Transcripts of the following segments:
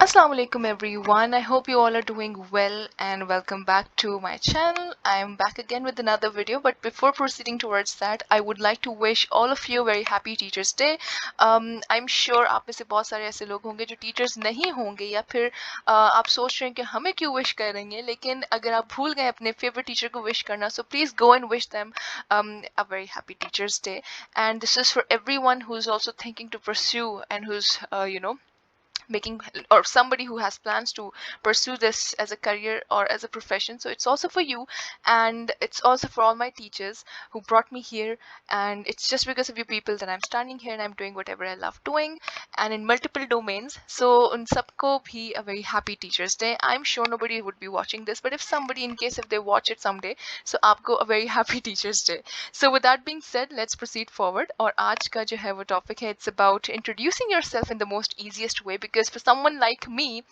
Assalamu alaikum everyone. I hope you all are doing well and welcome back to my channel. I am back again with another video, but before proceeding towards that, I would like to wish all of you a very happy Teachers Day. I'm sure आप में से बहुत सारे ऐसे लोग होंगे जो teachers नहीं होंगे या फिर आप सोच रहे हैं कि हमें क्यों विश करेंगे, लेकिन अगर आप भूल गए अपने फेवरेट टीचर को विश करना, so please go and wish them a very happy Teachers Day. And this is for everyone who's also thinking to pursue and who's making, or somebody who has plans to pursue this as a career or as a profession. So it's also for you, and it's also for all my teachers who brought me here, and it's just because of you people that I'm standing here and I'm doing whatever I love doing, and in multiple domains. So un sabko bhi a very happy Teachers Day. I'm sure nobody would be watching this, but if somebody, in case if they watch it someday, so aapko a very happy Teachers Day. So with that being said, let's proceed forward. और आज का जो है वो topic है, it's about introducing yourself in the most easiest way, because for someone like me,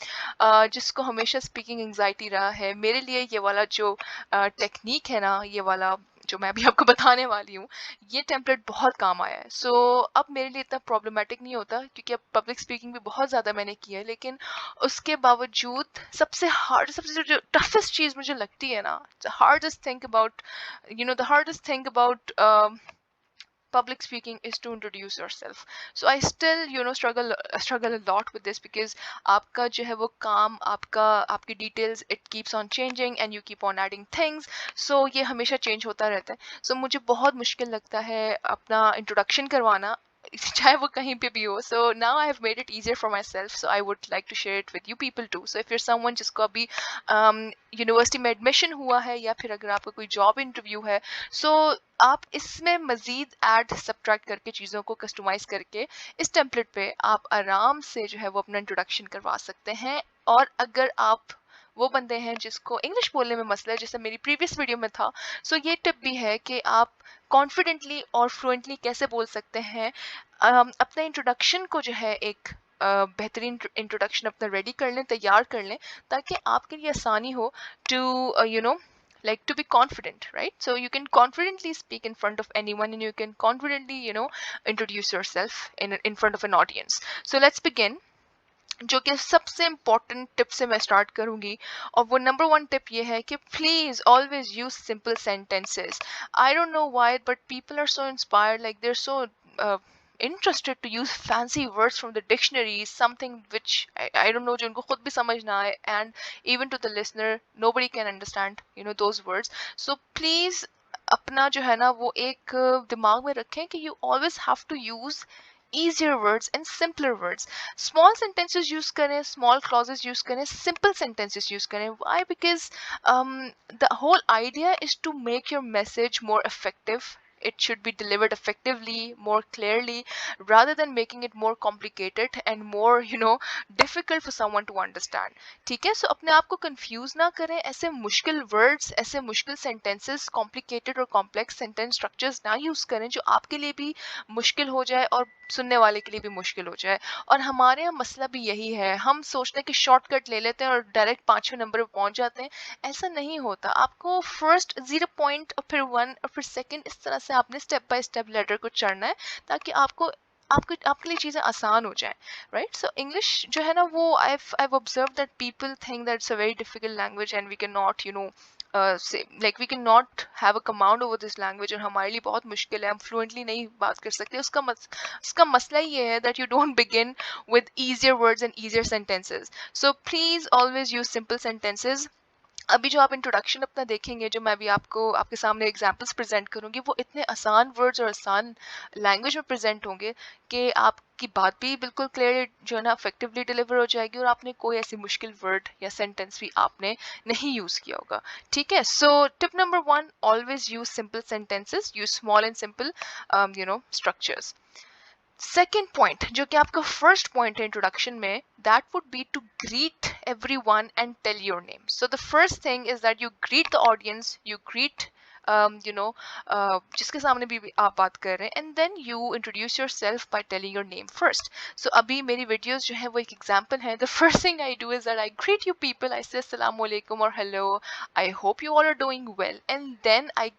जिसको हमेशा speaking anxiety रहा है, मेरे लिए ये वाला जो टेक्निक है ना, ये वाला जो मैं अभी आपको बताने वाली हूँ, ये टेम्पलेट बहुत काम आया है. सो अब मेरे लिए इतना प्रॉब्लमेटिक नहीं होता, क्योंकि अब पब्लिक स्पीकिंग भी बहुत ज़्यादा मैंने की है, लेकिन उसके बावजूद सबसे हार्ड, सबसे जो टफेस्ट चीज़ मुझे लगती है ना, the hardest thing about the hardest thing about public speaking is to introduce yourself. So I still struggle a lot with this, because आपका जो है वो काम, आपकी details, it keeps on changing and you keep on adding things. So ये हमेशा change होता रहता है. So मुझे बहुत मुश्किल लगता है अपना introduction करवाना, चाहे वो कहीं पे भी हो. So now I have made it easier for myself, so I would like to share it with you people too. So if you're someone जिसको अभी यूनिवर्सिटी में एडमिशन हुआ है, या फिर अगर आपका कोई जॉब इंटरव्यू है, सो आप इसमें मजीद ऐड सब्ट्रैक्ट करके, चीज़ों को कस्टमाइज करके, इस टेम्पलेट पे आप आराम से जो है वो अपना इंट्रोडक्शन करवा सकते हैं. और अगर आप वो बंदे हैं जिसको इंग्लिश बोलने में मसला है, जैसे मेरी प्रीवियस वीडियो में था, सो ये टिप भी है कि आप कॉन्फिडेंटली और फ्लुएंटली कैसे बोल सकते हैं. अपने इंट्रोडक्शन को जो है एक बेहतरीन इंट्रोडक्शन अपना रेडी कर लें, तैयार कर लें, ताकि आपके लिए आसानी हो to like to be confident, right? So you can confidently speak in front of anyone, and you can confidently introduce yourself in front of an audience. So let's begin. जो कि सबसे इम्पोर्टेंट टिप से मैं start करूंगी, और वो number 1 tip ये है कि please always use simple sentences. I don't know why, but people are so inspired, like they're so interested to use fancy words from the dictionary, something which I don't know, जो उनको खुद भी समझ ना आए, and even to the listener nobody can understand those words. So please अपना जो है ना वो एक दिमाग में रखें कि you always have to use easier words and simpler words. Small sentences use करें, small clauses use करें, simple sentences use करें. Why? Because the whole idea is to make your message more effective. It should be delivered effectively, more clearly, rather than making it more complicated and more difficult for someone to understand. ठीक है? So अपने आप को confuse ना करें, ऐसे मुश्किल words, ऐसे मुश्किल sentences, complicated और complex sentence structures ना use करें जो आपके लिए भी मुश्किल हो जाए और सुनने वाले के लिए भी मुश्किल हो जाए. और हमारे यहाँ मसला भी यही है, हम सोचते हैं कि शॉर्टकट ले लेते हैं और डायरेक्ट 5वें नंबर पे पहुंच जाते हैं. ऐसा नहीं होता. आपको फर्स्ट 0 पॉइंट और फिर 1 और फिर सेकंड, इस तरह से आपने स्टेप बाय स्टेप लेटर को चढ़ना है, ताकि आपके लिए चीज़ें आसान हो जाएं, राइट? सो इंग्लिश जो है ना वो I've observed that people think that it's a very difficult language and we cannot say, like we cannot have a command over this language, और हमारे लिए बहुत मुश्किल है, हम फ्लुएंटली नहीं बात कर सकते. उसका मसला ये है that you don't begin with easier words and easier sentences. So please always use simple sentences. अभी जो आप इंट्रोडक्शन अपना देखेंगे, जो मैं अभी आपके सामने एग्जांपल्स प्रेजेंट करूंगी, वो इतने आसान वर्ड्स और आसान लैंग्वेज में प्रेजेंट होंगे कि आपकी बात भी बिल्कुल क्लियर जो है ना इफेक्टिवली डिलीवर हो जाएगी, और आपने कोई ऐसी मुश्किल वर्ड या सेंटेंस भी आपने नहीं यूज किया होगा. ठीक है? So tip number 1, always use simple sentences, use small and simple structures. Second point, जो कि आपका first point है introduction में, that would be to greet everyone and tell your name. So the first thing is that you greet the audience, you greet जिसके सामने भी आप बात कर रहे हैं, and then you introduce yourself by telling your name first. So अभी मेरी videos जो है वो एक example है. The first thing I do is that I greet you people, I say assalamu alaikum or hello, I hope you all are doing well, and then I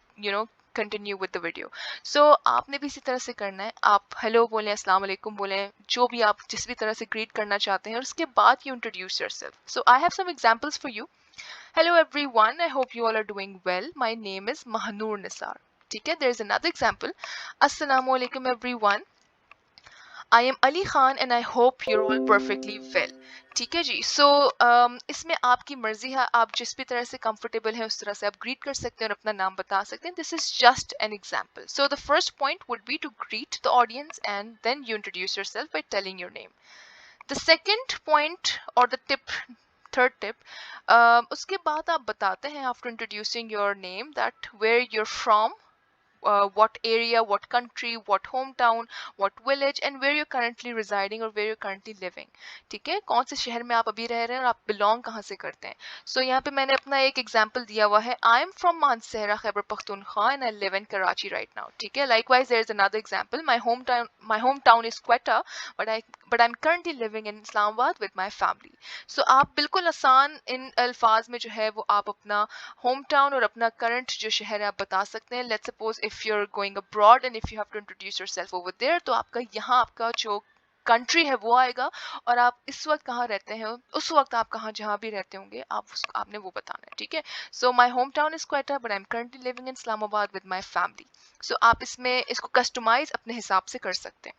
continue with the video. So आपने भी इसी तरह से करना है. आप hello बोलें, अस्सलाम वालेकुम बोलें, जो भी आप जिस भी तरह से ग्रीट करना चाहते हैं, और उसके बाद you introduce yourself. So I have some examples for you. Hello everyone, I hope you all are doing well. My name is Mahnoor Nisar. ठीक है. There is another example. अस्सलाम वालेकुम everyone, I am Ali Khan and I hope you're all perfectly well. ठीक है जी. सो इसमें आपकी मर्जी है, आप जिस भी तरह से कंफर्टेबल है उस तरह से आप ग्रीट कर सकते हैं और अपना नाम बता सकते हैं. This is just an example. So the first point would be to greet the audience and then you introduce yourself by telling your name. The second point और द टिप, थर्ड टिप, उसके बाद आप बताते हैं after introducing your name that where you're from, what area, what country, what hometown, what village, and where you're currently residing or where you're currently living. ठीक है. कौन से शहर में आप अभी रह रहे हैं और आप बिलोंग कहाँ से करते हैं. सो यहाँ पे मैंने अपना एक एग्जांपल दिया हुआ है. I am from Mansehra Khyber Pakhtunkhwa and I live in Karachi right now. ठीक है. Likewise there is another example. My home town is Quetta but I am currently living in Islamabad with my family. So आप बिल्कुल आसान इन अल्फाज में जो है वो आप अपना होम टाउन और अपना करंट जो शहर है आप बता सकते हैं. Let's suppose if you are going abroad and if you have to introduce yourself over there, तो आपका यहाँ आपका जो कंट्री है वो आएगा, और आप इस वक्त कहाँ रहते हैं, उस वक्त आप कहाँ जहाँ भी रहते होंगे आपने वो बताना है. ठीक है. So my home town is Quetta but I am currently living in Islamabad with my family. So आप इसमें इसको कस्टमाइज अपने हिसाब से कर सकते हैं.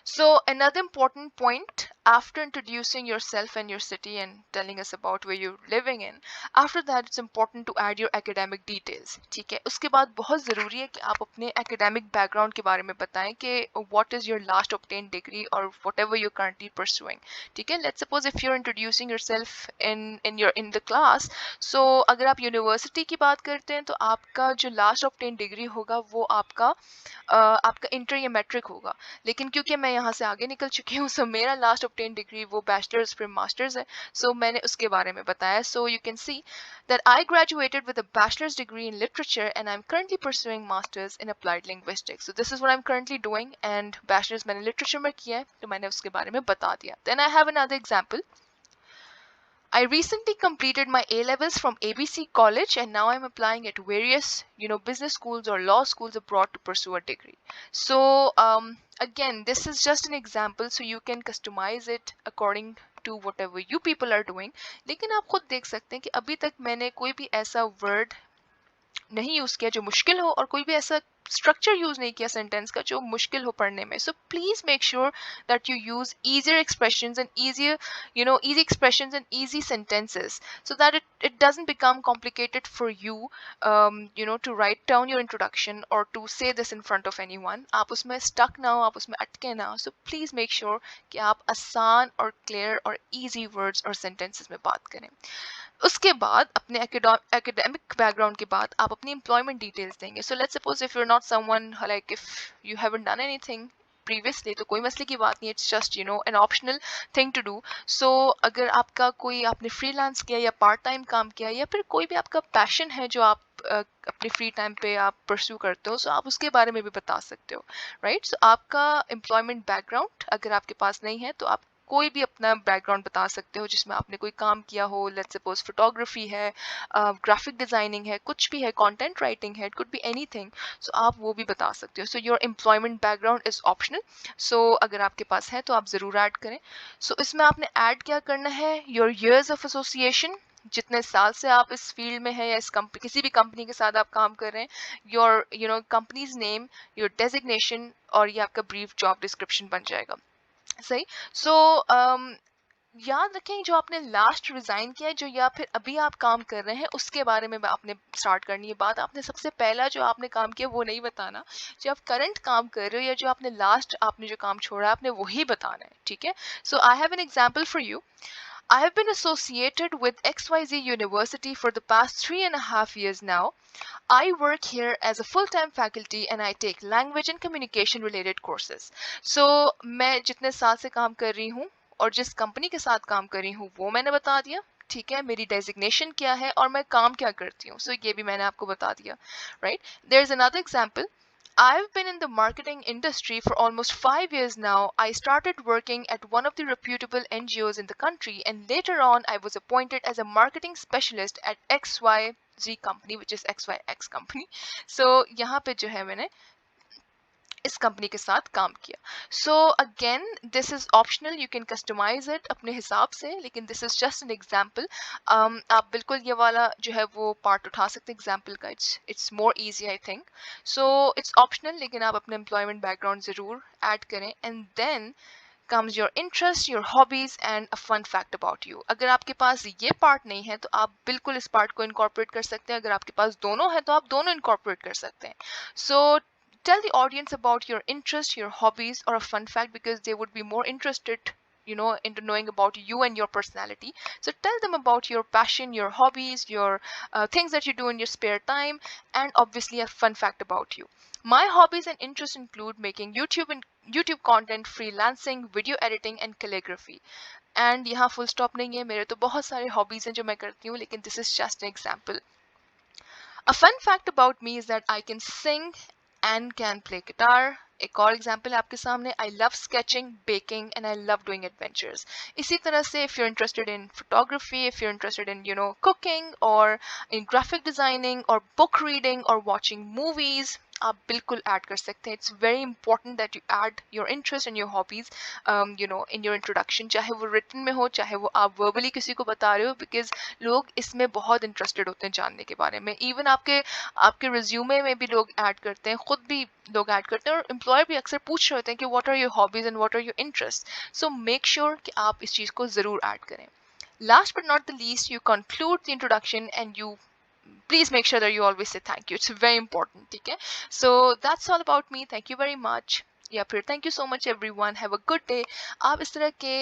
So another important point, after introducing yourself and your city and telling us about where you're living in, after that it's important to add your academic details. ठीक है. उसके बाद बहुत ज़रूरी है कि आप अपने academic background के बारे में बताएं कि what is your last obtained degree or whatever you're currently pursuing. ठीक है. Let's suppose if you're introducing yourself in the class, so अगर आप university की बात करते हैं तो आपका जो last obtained degree होगा वो आपका इंटर या मैट्रिक होगा. लेकिन क्योंकि मैं यहाँ से आगे निकल चुकी हूँ, सो मेरा लास्ट ऑब्टेन डिग्री वो बैचलर्स फिर मास्टर्स है. सो मैंने उसके बारे में बताया. So you can see that I graduated with a bachelors degree in literature and I am currently pursuing masters in applied linguistics. So this is what I am currently doing and bachelors मैंने literature में किया है, तो मैंने उसके बारे में बता दिया. Then I have another example. I recently completed my A-levels from ABC College and now I'm applying at various, business schools or law schools abroad to pursue a degree. So again, this is just an example, so you can customize it according to whatever you people are doing. लेकिन आप खुद देख सकते हैं कि अभी तक मैंने कोई भी ऐसा word नहीं यूज किया जो मुश्किल हो, और कोई भी ऐसा स्ट्रक्चर यूज नहीं किया सेंटेंस का जो मुश्किल हो पढ़ने में. So please make sure that you use easier expressions and easy expressions and easy sentences so that it doesn't become complicated for you, to write down your introduction or to say this in front of anyone. आप उसमें stuck ना हो, आप उसमें अटके ना हो. So please make sure कि आप आसान और clear और easy words और sentences में बात करें. उसके बाद अपने एकेडमिक बैकग्राउंड के बाद आप अपनी एम्प्लॉयमेंट डिटेल्स देंगे. So let's suppose if you are not someone, like if you haven't done anything previously, तो कोई मसले की बात नहीं. It's just an optional thing to do. So अगर आपका कोई आपने फ्रीलांस किया या पार्ट टाइम काम किया या फिर कोई भी आपका पैशन है जो आप अपने फ्री टाइम पे आप परस्यू करते हो, सो आप उसके बारे में भी बता सकते हो. राइट. सो आपका एम्प्लॉयमेंट बैकग्राउंड अगर आपके पास नहीं है तो आप कोई भी अपना बैकग्राउंड बता सकते हो जिसमें आपने कोई काम किया हो. लेट्स सपोज फोटोग्राफी है, ग्राफिक डिजाइनिंग है, कुछ भी है, कंटेंट राइटिंग है, it could be anything. So आप वो भी बता सकते हो. So your employment background is optional. So अगर आपके पास है तो आप ज़रूर ऐड करें. सो इसमें आपने ऐड क्या करना है, योर ईयर्स ऑफ एसोसिएशन, जितने साल से आप इस फील्ड में है या किसी भी कंपनी के साथ आप काम कर रहे हैं, your companies name, your designation, और ये आपका ब्रीफ जॉब डिस्क्रिप्शन बन जाएगा. सही. सो याद रखें जो आपने लास्ट रिजाइन किया है, जो या फिर अभी आप काम कर रहे हैं, उसके बारे में आपने स्टार्ट करनी है बात. आपने सबसे पहला जो आपने काम किया वो नहीं बताना. जो आप करंट काम कर रहे हो या जो आपने लास्ट आपने जो काम छोड़ा है आपने वही बताना है. ठीक है. So I have an example for you. I have been associated with XYZ University for the past 3.5 years now. I work here as a full-time faculty and I take language and communication related courses. So मैं जितने साल से काम कर रही हूँ और जिस कंपनी के साथ काम कर रही हूँ वो मैंने बता दिया. ठीक है. मेरी डेजिग्नेशन क्या है और मैं काम क्या करती हूँ, सो ये भी मैंने आपको बता दिया. Right. There is another example. I've been in the marketing industry for almost 5 years now. I started working at one of the reputable NGOs in the country, and later on, I was appointed as a marketing specialist at XYZ company, which is XYX company. So यहाँ पे जो है मैंने इस company के साथ काम किया. So again this is optional, you can customise it अपने हिसाब से, लेकिन this is just an example. आप बिल्कुल ये वाला जो है वो पार्ट उठा सकते हैं एग्जाम्पल का. It's more easy I think. So it's optional, लेकिन आप अपने एम्प्लॉयमेंट बैकग्राउंड ज़रूर ऐड करें. And then comes your interest, your hobbies and a fun fact about you. अगर आपके पास ये पार्ट नहीं है तो आप बिल्कुल इस पार्ट को इनकॉर्पोरेट कर सकते हैं. अगर आपके पास दोनों है तो आप दोनों इनकॉर्पोरेट कर सकते हैं. So tell the audience about your interests, your hobbies or a fun fact, because they would be more interested, you know, into knowing about you and your personality. So tell them about your passion, your hobbies, your things that you do in your spare time, and obviously a fun fact about you. My hobbies and interests include making YouTube content, freelancing, video editing and calligraphy. And यहाँ full stop नहीं है, मेरे तो बहुत सारे hobbies हैं जो मैं करती हूँ, लेकिन this is just an example. A fun fact about me is that I can sing and can play guitar. एक और एग्जाम्पल आपके सामने, I love sketching, baking and I love doing adventures. इसी तरह से if you're interested in photography, if you're interested in, you know, cooking or in graphic designing or book reading or watching movies, आप बिल्कुल add कर सकते हैं. It's very important that you add your interest and your hobbies you know in your introduction, चाहे वो written में हो चाहे वो आप वर्बली किसी को बता रहे हो, बिकॉज लोग इसमें बहुत इंटरेस्टेड होते हैं जानने के बारे में. इवन आपके आपके रिज्यूमे में भी लोग ऐड करते हैं, खुद भी लोग ऐड करते हैं, और एम्प्लॉयर भी अक्सर पूछ रहे होते हैं कि what are your hobbies and what are your interest. So make sure कि आप इस चीज़ को ज़रूर ऐड करें. Last but not the least, you conclude the introduction and you please make sure that you always say thank you. It's very important. Okay, so that's all about me. Thank you very much. या फिर thank you so much everyone. Have a good day. आप इस तरह के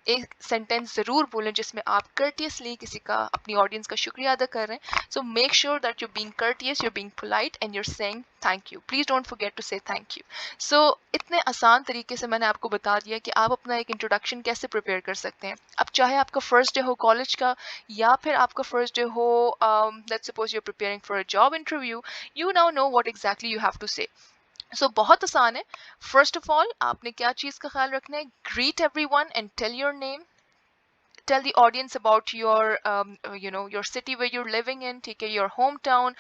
एक sentence ज़रूर बोलें जिसमें आप courteously किसी का, अपनी ऑडियंस का शुक्रिया अदा कर रहे हैं. So make sure that you're being courteous, you're being polite and you're saying thank you. Please don't forget to say thank you. So इतने आसान तरीके से मैंने आपको बता दिया कि आप अपना एक इंट्रोडक्शन कैसे प्रिपेयर कर सकते हैं. अब चाहे आपका फर्स्ट डे हो कॉलेज का या फिर आपका फर्स्ट डे हो, let's suppose you're preparing for a job interview, you now know what exactly you have to say. So बहुत आसान है. First of all, आपने क्या चीज़ का ख्याल रखना है? Greet everyone and tell your name. Tell the audience about your you know, your city where you're living in, ठीक है, your hometown,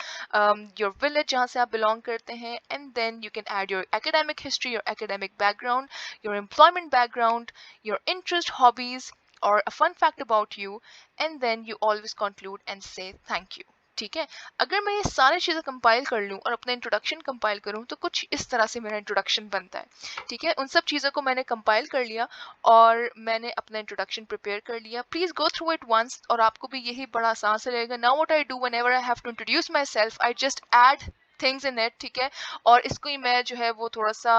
your village जहाँ से आप belong करते हैं, and then you can add your academic history, your academic background, your employment background, your interest, hobbies or a fun fact about you, and then you always conclude and say thank you. ठीक है. अगर मैं ये सारी चीज़ें compile कर लूँ और अपना इंट्रोडक्शन कंपाइल करूँ तो कुछ इस तरह से मेरा इंट्रोडक्शन बनता है. ठीक है, उन सब चीज़ों को मैंने कंपाइल कर लिया और मैंने अपना इंट्रोडक्शन प्रिपेयर कर लिया. Please go through it once और आपको भी यही बड़ा आसान से रहेगा. Now what I do whenever I have to introduce myself, I just add things in it. ठीक है, और इसको ही मैं जो है वो थोड़ा सा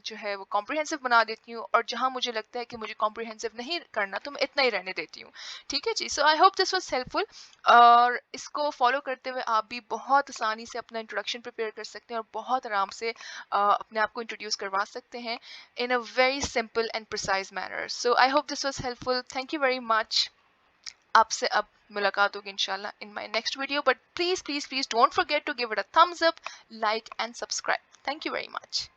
जो है वो कॉम्प्रिहेंसिव बना देती हूँ, और जहाँ मुझे लगता है कि मुझे कॉम्प्रिहेंसिव नहीं करना तो मैं इतना ही रहने देती हूँ. ठीक है जी. So I hope this was helpful, और इसको फॉलो करते हुए आप भी बहुत आसानी से अपना इंट्रोडक्शन प्रिपेयर कर सकते हैं और बहुत आराम से अपने आप को इंट्रोड्यूस करवा सकते हैं in a very simple and precise manner. So I hope this was helpful. Thank you very much. आपसे अब मुलाकात होगी इंशाल्लाह in my next video, but please don't forget to give it a thumbs up, like and subscribe. Thank you very much.